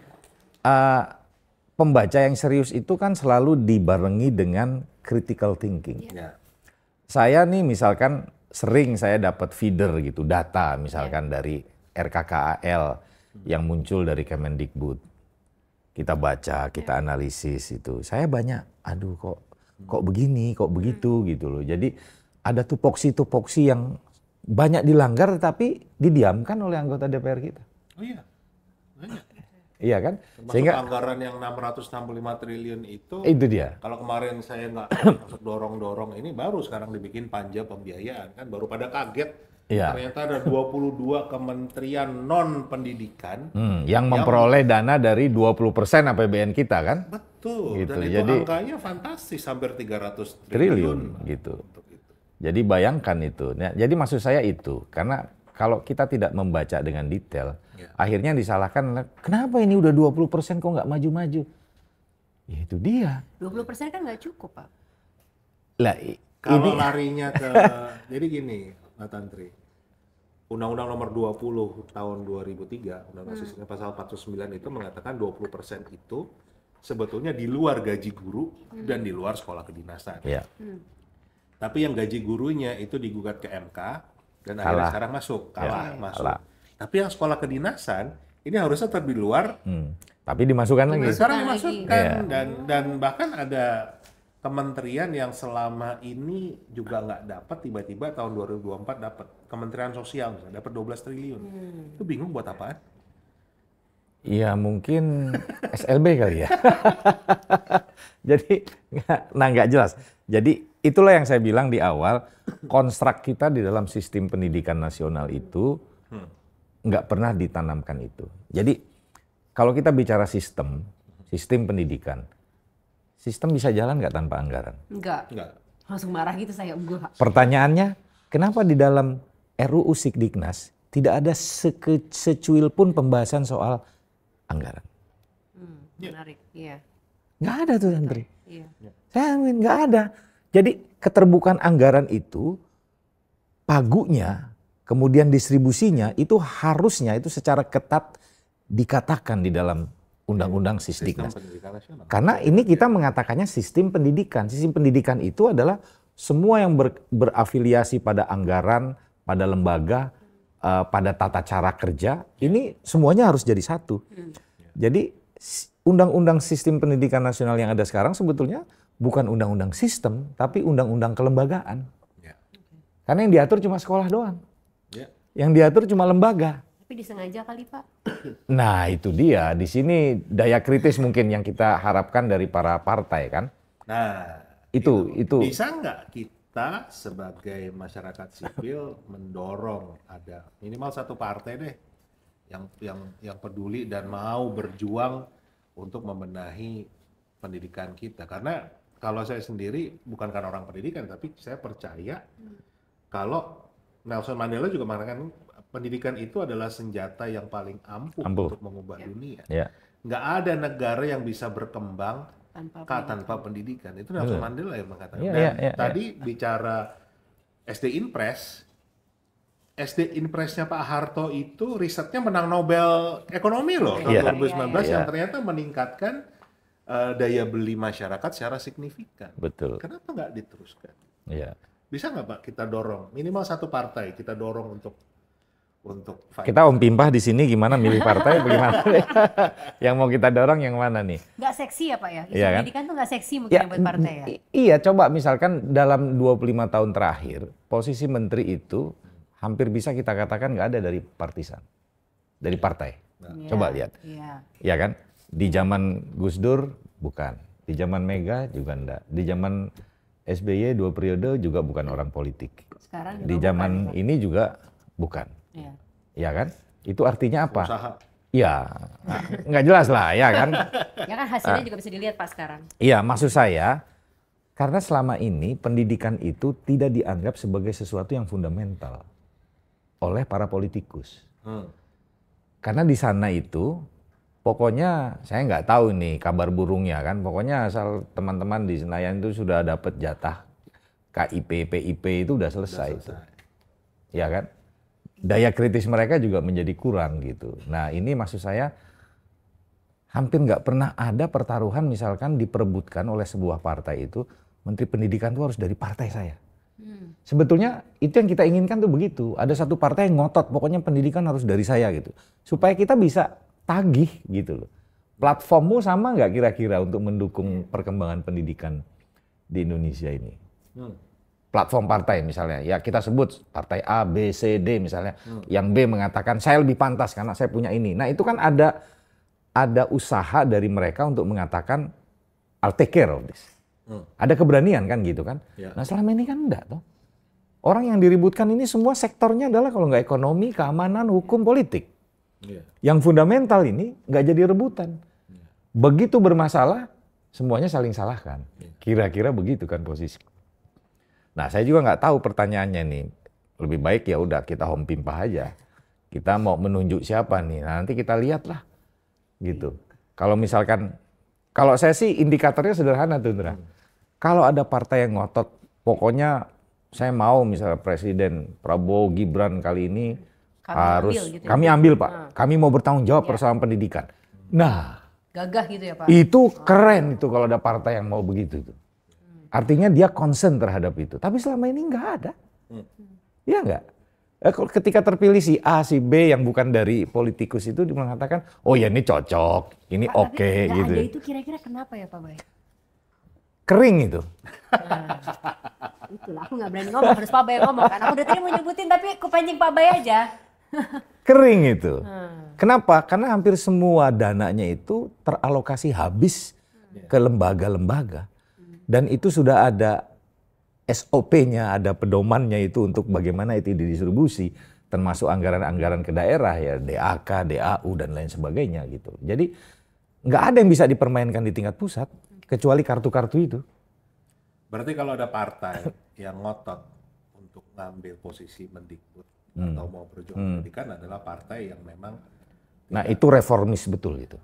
Pembaca yang serius itu kan selalu dibarengi dengan critical thinking. Ya. Saya nih misalkan sering saya dapat feeder gitu, data misalkan dari RKKAL yang muncul dari Kemendikbud. Kita baca, kita analisis itu. Saya banyak, aduh kok begini, kok begitu gitu loh. Jadi ada tupoksi-tupoksi yang banyak dilanggar tapi didiamkan oleh anggota DPR kita. Oh iya, banyak. Iya kan? Termasuk Sehingga anggaran yang 665 triliun itu dia. Kalau kemarin saya nggak masuk dorong-dorong ini baru sekarang dibikin panja pembiayaan kan baru pada kaget Iya. Ternyata ada 22 kementerian non pendidikan yang memperoleh dana dari 20% APBN kita kan? betul. Gitu. Dan itu Jadi angkanya fantastis, hampir 300 triliun gitu. untuk itu. Jadi bayangkan itu. Nah, jadi maksud saya itu, karena kalau kita tidak membaca dengan detail, akhirnya disalahkan, kenapa ini udah 20% kok nggak maju-maju? Ya itu dia. 20% kan nggak cukup, Pak. Lah, Kalau larinya ke, jadi gini, Mbak Tantri, Undang-Undang Nomor 20 tahun 2003, Undang-Undang Sistem Pasal 49 itu mengatakan 20% itu sebetulnya di luar gaji guru dan di luar sekolah kedinasan. Ya. Tapi yang gaji gurunya itu digugat ke MK dan akhirnya sekarang masuk, masuk. Tapi yang sekolah kedinasan ini harusnya tetap di luar. Tapi dimasukkan lagi. Sekarang dimasukkan dan bahkan ada kementerian yang selama ini juga nggak dapat, tiba-tiba tahun 2024 dapat. Kementerian Sosial misalnya dapat 12 triliun. Itu bingung buat apaan? Iya mungkin SLB kali ya. Jadi nggak jelas. Jadi itulah yang saya bilang di awal, konstruk kita di dalam sistem pendidikan nasional itu nggak pernah ditanamkan itu. Jadi kalau kita bicara sistem pendidikan, sistem bisa jalan nggak tanpa anggaran? Enggak. Langsung marah gitu saya. Enggak. Pertanyaannya, kenapa di dalam RUU Sikdiknas tidak ada secuil pun pembahasan soal anggaran? Menarik, iya. Nggak ada tuh, Andri. Iya. Saya amin, nggak ada. Jadi keterbukaan anggaran itu, pagunya, kemudian distribusinya, itu harusnya itu secara ketat dikatakan di dalam Undang-Undang Sisdiknas. Karena ini kita mengatakannya sistem pendidikan. Sistem pendidikan itu adalah semua yang berafiliasi pada anggaran, pada lembaga, pada tata cara kerja, ini semuanya harus jadi satu. Jadi Undang-Undang Sistem Pendidikan Nasional yang ada sekarang sebetulnya bukan undang-undang sistem, tapi undang-undang kelembagaan. Karena yang diatur cuma sekolah doang. Yang diatur cuma lembaga. Tapi disengaja kali, Pak. Nah itu dia, di sini daya kritis mungkin yang kita harapkan dari para partai kan. Nah itu. Bisa nggak kita sebagai masyarakat sipil mendorong ada minimal satu partai deh yang peduli dan mau berjuang untuk membenahi pendidikan kita. Karena kalau saya sendiri bukan karena orang pendidikan, tapi saya percaya kalau Nelson Mandela juga mengatakan pendidikan itu adalah senjata yang paling ampuh. Untuk mengubah dunia. Nggak ada negara yang bisa berkembang tanpa pendidikan. Itu Nelson Mandela yang mengatakan. Tadi bicara SD Inpress-nya Pak Harto itu risetnya menang Nobel Ekonomi loh tahun 2019 yang ternyata meningkatkan daya beli masyarakat secara signifikan. Betul. Kenapa nggak diteruskan? Bisa nggak Pak kita dorong minimal satu partai kita dorong untuk fight. Kita Om Pimpah di sini gimana milih partai bagaimana? Yang mau kita dorong yang mana nih? Nggak seksi ya Pak ya? Isu pendidikan tuh nggak seksi mungkin buat partai ya? Iya, coba misalkan dalam 25 tahun terakhir, posisi menteri itu hampir bisa kita katakan nggak ada dari partisan. Dari partai. Coba lihat. Iya kan? Di zaman Gus Dur bukan. Di zaman Mega juga enggak. Di zaman SBY 2 periode juga bukan orang politik. Sekarang di zaman ini juga bukan. Ya kan? Itu artinya apa? Usaha. Ya, nggak jelas lah, ya kan? Ya kan hasilnya juga bisa dilihat Pak sekarang. Iya, maksud saya, karena selama ini pendidikan itu tidak dianggap sebagai sesuatu yang fundamental oleh para politikus. Karena di sana itu, pokoknya saya nggak tahu nih kabar burungnya kan, pokoknya asal teman-teman di Senayan itu sudah dapat jatah KIP, PIP itu udah selesai. Itu. Ya kan? Daya kritis mereka juga menjadi kurang gitu. Nah ini maksud saya hampir nggak pernah ada pertaruhan misalkan diperebutkan oleh sebuah partai itu Menteri Pendidikan itu harus dari partai saya. Sebetulnya itu yang kita inginkan tuh begitu. Ada satu partai yang ngotot pokoknya pendidikan harus dari saya gitu. Supaya kita bisa tagih gitu loh. Platformmu sama nggak kira-kira untuk mendukung perkembangan pendidikan di Indonesia ini? Platform partai misalnya, ya kita sebut partai A, B, C, D misalnya, yang B mengatakan saya lebih pantas karena saya punya ini. Nah itu kan ada usaha dari mereka untuk mengatakan I'll take care of this. Ada keberanian kan gitu kan. Nah selama ini kan enggak toh. Orang yang diributkan ini semua sektornya adalah kalau nggak ekonomi, keamanan, hukum, politik. Yang fundamental ini nggak jadi rebutan. Begitu bermasalah, semuanya saling salahkan. Kira-kira begitu kan posisi. Nah, saya juga nggak tahu pertanyaannya nih. Lebih baik ya udah kita home pimpah aja. Kita mau menunjuk siapa nih? Nah, nanti kita lihatlah, gitu. Kalau misalkan, kalau saya sih indikatornya sederhana tuh, Indra. Kalau ada partai yang ngotot, pokoknya saya mau misalnya Presiden Prabowo Gibran kali ini kami ambil Pak. Kami mau bertanggung jawab persoalan pendidikan. Nah, gagah gitu ya Pak. Itu keren itu kalau ada partai yang mau begitu tuh. Artinya dia concern terhadap itu. Tapi selama ini nggak ada. Iya nggak? Ketika terpilih si A, si B yang bukan dari politikus itu mengatakan, oh ya ini cocok, ini oke gitu. Ada itu kira-kira kenapa ya Pak Bay? Kering itu. Itulah aku nggak berani ngomong, harus Pak Bay ngomong kan. Aku udah tadi mau nyebutin tapi aku pancing Pak Bay aja. Kering itu. Kenapa? Karena hampir semua dananya itu teralokasi habis ke lembaga-lembaga. Dan itu sudah ada SOP-nya, ada pedomannya itu untuk bagaimana itu didistribusi. Termasuk anggaran-anggaran ke daerah ya, DAK, DAU dan lain sebagainya gitu. Jadi nggak ada yang bisa dipermainkan di tingkat pusat. Kecuali kartu-kartu itu. Berarti kalau ada partai yang ngotot untuk ngambil posisi Mendikbud atau mau berjuang pendidikan adalah partai yang memang itu reformis betul gitu.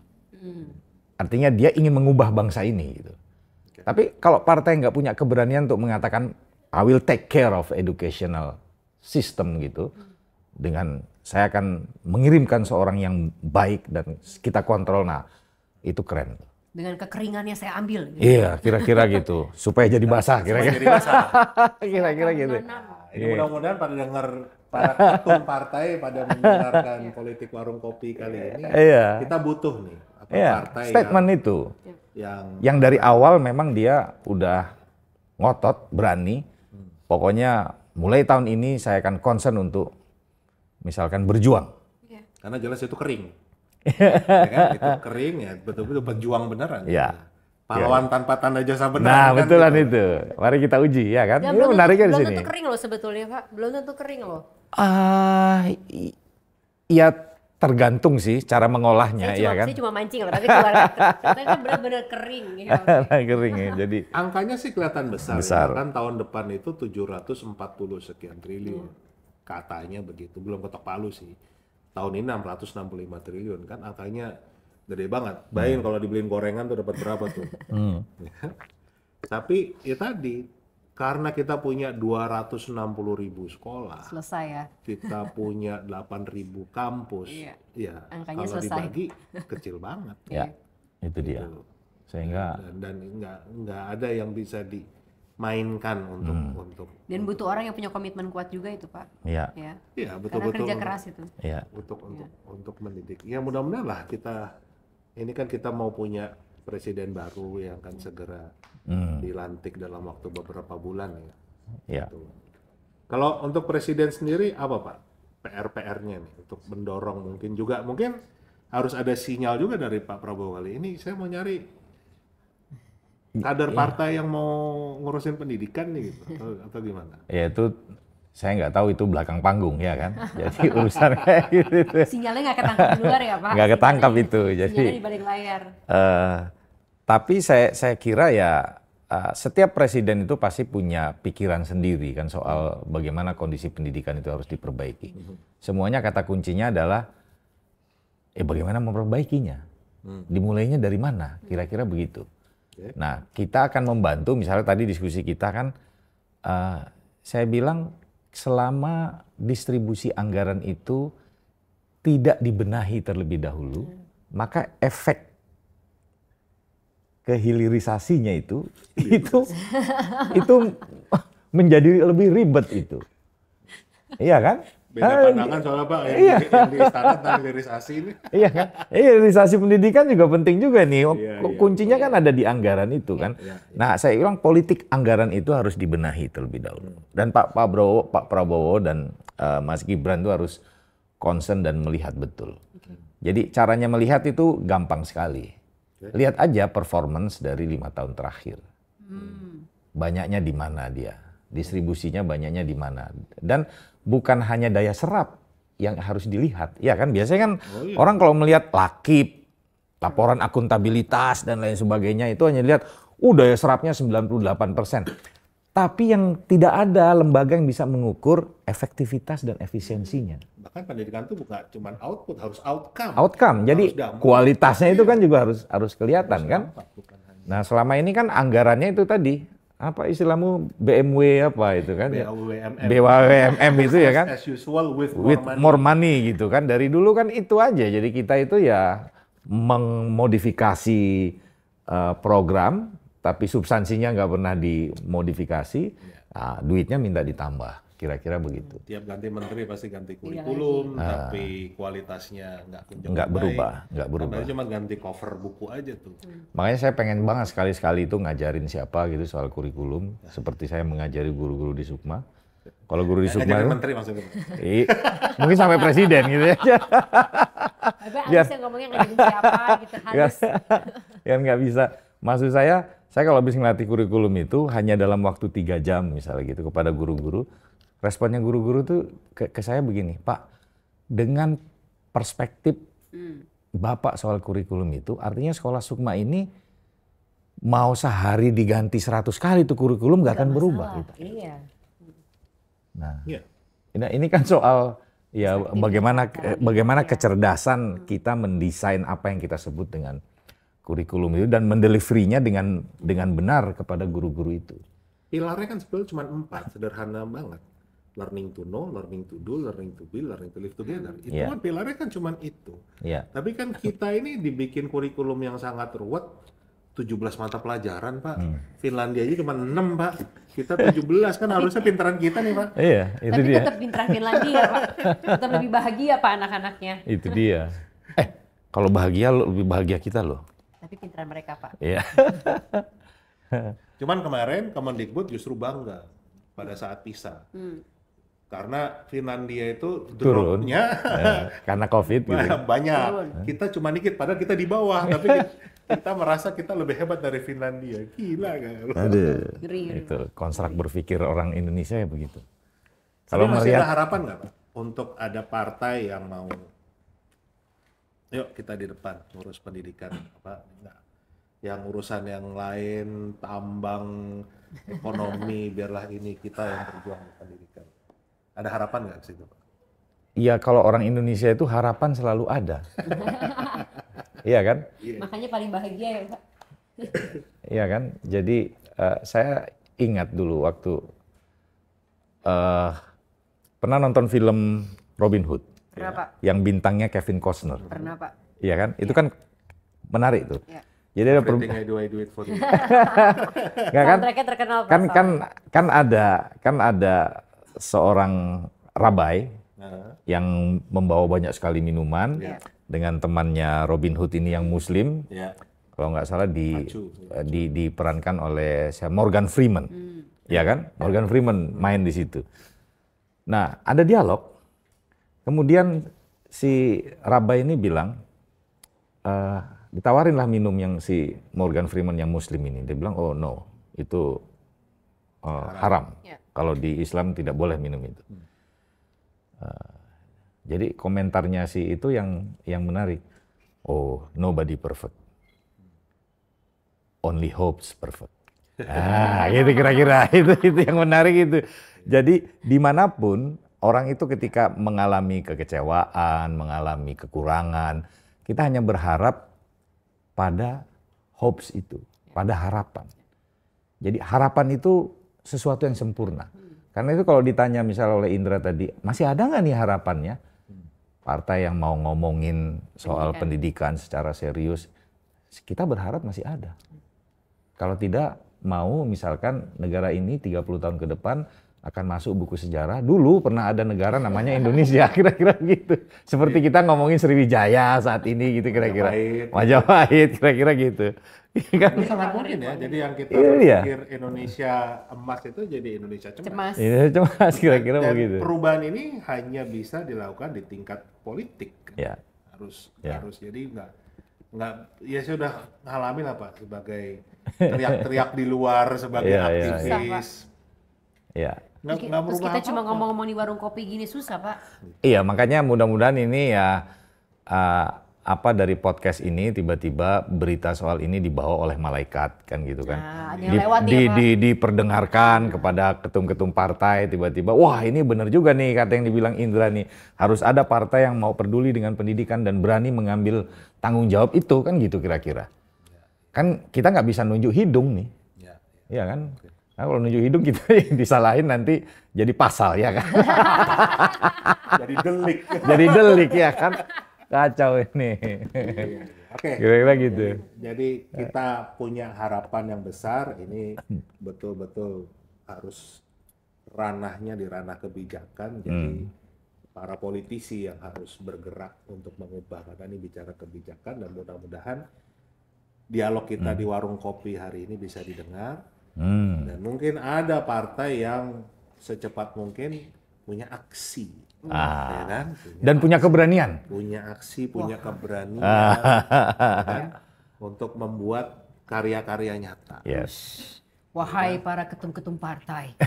Artinya dia ingin mengubah bangsa ini gitu. Tapi kalau partai nggak punya keberanian untuk mengatakan I will take care of educational system gitu, dengan saya akan mengirimkan seorang yang baik dan kita kontrol, nah itu keren. Dengan kekeringannya saya ambil. Gitu. Iya, kira-kira gitu. Supaya jadi basah, kira-kira. jadi basah. Kira-kira gitu. Ini mudah-mudahan pada dengar para ketum partai pada mendengarkan politik warung kopi kali ini. Kita butuh nih partai statement itu. Yang dari awal memang dia udah ngotot, berani. Pokoknya mulai tahun ini saya akan concern untuk misalkan berjuang. Karena jelas itu kering. Ya kan? Itu kering ya, betul-betul pejuang beneran. Ya. Pahlawan tanpa tanda jasa benar. Nah, kan, betulan gitu. itu. Mari kita uji ya kan. Dan ini menariknya di sini. Belum tentu kering loh sebetulnya Pak. Belum tentu kering loh. Ya tergantung sih cara mengolahnya ya kan. Saya cuma mancing loh, tapi keluar kan benar-benar kering ya. Kering ya. Jadi angkanya sih kelihatan besar. Ya. Kan tahun depan itu 740 sekian triliun. Katanya begitu. Belum ketok palu sih. Tahun ini 665 triliun kan angkanya gede banget. Bayangin kalau dibeliin gorengan tuh dapat berapa tuh. Tapi ya tadi karena kita punya 260.000 sekolah. Selesai ya. Kita punya 8.000 kampus. Ya angkanya kalau selesai. dibagi kecil banget. Ya, itu dia. Sehingga dan nggak ada yang bisa mainkan untuk dan butuh orang yang punya komitmen kuat juga itu Pak. Iya. Iya betul-betul. Karena kerja keras itu. Iya. Untuk mendidik. Ya mudah-mudahan lah ini kan kita mau punya presiden baru yang akan segera dilantik dalam waktu beberapa bulan ya. Iya. Gitu. Kalau untuk presiden sendiri apa Pak PR-nya nih untuk mendorong mungkin harus ada sinyal juga dari Pak Prabowo kali ini. Saya mau nyari kader partai yang mau ngurusin pendidikan nih gitu atau gimana? Ya itu saya nggak tahu itu belakang panggung ya kan. Jadi urusan kayak gitu. Sinyalnya nggak ketangkap di luar ya Pak? Nggak ketangkap itu. Jadi sinyalnya di balik layar. Tapi saya kira ya setiap presiden itu pasti punya pikiran sendiri kan soal bagaimana kondisi pendidikan itu harus diperbaiki. Semuanya kata kuncinya adalah bagaimana memperbaikinya. Dimulainya dari mana? Kira-kira begitu. Nah, kita akan membantu, misalnya tadi diskusi kita kan, saya bilang selama distribusi anggaran itu tidak dibenahi terlebih dahulu, maka efek kehilirisasinya itu menjadi lebih ribet itu. Iya kan? Beda pandangan soalnya Pak, yang di istana tentang hilirisasi ini. Iya kan? Hilirisasi pendidikan juga penting juga nih. Kuncinya kan ada di anggaran itu kan. Nah, saya bilang politik anggaran itu harus dibenahi terlebih dahulu. Dan Pak Prabowo dan Mas Gibran itu harus concern dan melihat betul. Jadi caranya melihat itu gampang sekali. Lihat aja performance dari 5 tahun terakhir. Banyaknya di mana dia. distribusinya banyaknya di mana. Dan bukan hanya daya serap yang harus dilihat. Ya kan biasanya kan orang kalau melihat lakip, laporan akuntabilitas dan lain sebagainya itu hanya lihat daya serapnya 98%. Tapi yang tidak ada lembaga yang bisa mengukur efektivitas dan efisiensinya. Bahkan pendidikan itu bukan cuma output, harus outcome. Outcome. Jadi kualitasnya itu kan juga harus kelihatan kan. Nah, selama ini kan anggarannya itu tadi apa istilahmu BMW apa itu kan? BWMM itu ya kan? As usual with more money gitu kan. Dari dulu kan itu aja. Jadi kita itu ya memodifikasi program, tapi substansinya nggak pernah dimodifikasi. Nah, duitnya minta ditambah. Kira-kira begitu. Tiap ganti menteri pasti ganti kurikulum, tapi kualitasnya nggak berubah. Karena cuma ganti cover buku aja tuh. Makanya saya pengen banget sekali-sekali itu ngajarin siapa gitu soal kurikulum, seperti saya mengajari guru-guru di Sukma. Kalau guru di Sukma itu, menteri maksudnya. Mungkin sampai presiden gitu ya. Tapi harusnya ngomongnya ngajarin siapa gitu harus. Kan nggak bisa. Maksud saya kalau habis ngelatih kurikulum itu hanya dalam waktu 3 jam misalnya gitu kepada guru-guru. Responnya guru-guru tuh ke saya begini, Pak, dengan perspektif Bapak soal kurikulum itu, artinya sekolah Sukma ini mau sehari diganti 100 kali tuh kurikulum nggak akan berubah. Gitu. Iya. Nah, ini kan soal ya bagaimana kecerdasan kita mendesain apa yang kita sebut dengan kurikulum itu dan mendeliverinya dengan benar kepada guru-guru itu. Pilarnya kan sebetulnya cuma 4, sederhana banget. Learning to know, learning to do, learning to be, learning to live together. Itu kan pilarnya kan cuma itu. Tapi kan kita ini dibikin kurikulum yang sangat ruwet, 17 mata pelajaran, Pak. Finlandia aja cuma 6, Pak. Kita 17, kan harusnya pintaran kita nih, Pak. Iya, itu tapi dia. Tetap pintaran Finlandia, Pak. Tetap lebih bahagia, Pak, anak-anaknya. Itu dia. Kalau bahagia, lebih bahagia kita loh. Tapi pintaran mereka, Pak. Iya. Cuman kemarin Kemendikbud justru bangga pada saat PISA. Karena Finlandia itu dropnya karena COVID gitu. Banyak. Kita cuma dikit, padahal kita di bawah. Tapi kita merasa kita lebih hebat dari Finlandia. Gila kan? Aduh, itu konstrak berpikir orang Indonesia ya begitu. Kalau masih ada harapan nggak, Pak? Untuk ada partai yang mau, yuk kita di depan ngurus pendidikan, apa enggak? Yang urusan yang lain, tambang, ekonomi, biarlah ini kita yang berjuang di pendidikan. Ada harapan nggak ke situ, Pak? Iya, kalau orang Indonesia itu harapan selalu ada. Iya kan? Makanya paling bahagia ya, Pak. Iya kan? Jadi saya ingat dulu waktu pernah nonton film Robin Hood. Pernah, Pak. Yang bintangnya Kevin Costner. Pernah, Pak. Iya kan? Itu kan menarik tuh. Ya. Jadi ada I do it for you. Nggak kan? Terkenal, kan ada seorang rabai yang membawa banyak sekali minuman dengan temannya Robin Hood ini yang Muslim. Kalau nggak salah diperankan oleh Morgan Freeman. Ya kan? Morgan Freeman main di situ. Nah, ada dialog. Kemudian si rabai ini bilang, ditawarinlah minum yang si Morgan Freeman yang Muslim ini. Dia bilang, oh no, itu haram. Kalau di Islam tidak boleh minum itu. Jadi komentarnya si itu yang menarik. Oh, nobody perfect. Only hope's perfect. Gitu kira-kira itu yang menarik itu. Jadi dimanapun orang itu ketika mengalami kekecewaan, mengalami kekurangan, kita hanya berharap pada hopes itu, pada harapan. Jadi harapan itu sesuatu yang sempurna. Karena itu kalau ditanya misalnya oleh Indra tadi, masih ada nggak nih harapannya? Partai yang mau ngomongin soal pendidikan secara serius, kita berharap masih ada. Kalau tidak, mau misalkan negara ini 30 tahun ke depan akan masuk buku sejarah. Dulu pernah ada negara namanya Indonesia, kira-kira gitu. Seperti kita ngomongin Sriwijaya saat ini gitu kira-kira. Majapahit, kira-kira gitu. Kan sangat mungkin ya, jadi yang kita pikir Indonesia emas itu jadi Indonesia cemas. Cemas kira-kira Dan begitu. Perubahan ini hanya bisa dilakukan di tingkat politik. Ya. Harus jadi nggak ya sudah ngalamin apa sebagai teriak-teriak di luar sebagai aktivis. Ya. Terus kita cuma ngomong-ngomong di warung kopi gini susah, Pak. Iya, makanya mudah-mudahan ini ya dari podcast ini tiba-tiba berita soal ini dibawa oleh malaikat kan gitu kan. Nah, ada yang lewat ya, Pak. Diperdengarkan kepada ketum-ketum partai tiba-tiba, wah ini benar juga nih kata yang dibilang Indra nih. Harus ada partai yang mau peduli dengan pendidikan dan berani mengambil tanggung jawab itu kan gitu kira-kira. Kan kita nggak bisa nunjuk hidung nih. Iya kan? Nah, kalau nunjuk hidung kita disalahin nanti jadi pasal ya kan. Jadi delik. Jadi delik ya kan. Kacau ini. Oke. Kira-kira gitu. Jadi kita punya harapan yang besar, ini betul-betul harus ranahnya di ranah kebijakan. Jadi para politisi yang harus bergerak untuk mengubah, karena ini bicara kebijakan, dan mudah-mudahan dialog kita di warung kopi hari ini bisa didengar. Dan mungkin ada partai yang secepat mungkin punya aksi. Ya kan? Dan punya keberanian. Punya aksi, punya keberanian ya kan? Untuk membuat karya-karya nyata. Yes. Wahai para ketum-ketum partai,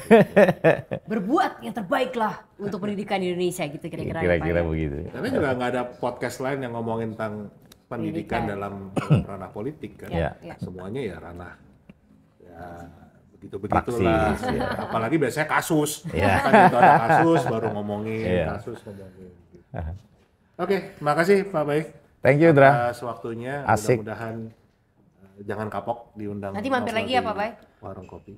berbuat yang terbaiklah untuk pendidikan di Indonesia gitu kira-kira. Kira-kira begitu. Karena juga nggak ada podcast lain yang ngomongin tentang pendidikan dalam ranah politik kan. Ya. Semuanya ya ranah ya begitu-begitulah. Ya. Apalagi biasanya kasus. Kan itu ada kasus baru ngomongin kasus ngomongin. Gitu. Oke, makasih Pak Baik. Thank you, Dra. Atas waktunya. Asik. Mudah-mudahan jangan kapok diundang. Nanti mampir lagi ya Pak Baik. Warung kopi.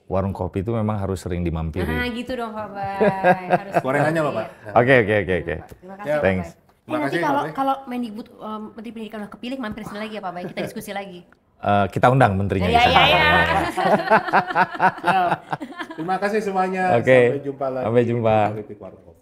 Warung kopi itu memang harus sering dimampiri. Nah gitu dong Pak Baik. Harus Gorengannya loh Pak. Oke. Terima kasih Pak Thanks. Baik. Nanti kalau Mendikbud Menteri Pendidikan udah kepilih mampir sini lagi ya Pak Baik. Kita diskusi lagi. Kita undang menterinya. Iya. Terima kasih semuanya. Oke. Sampai jumpa lagi. Sampai jumpa. Politik Warung Kopi.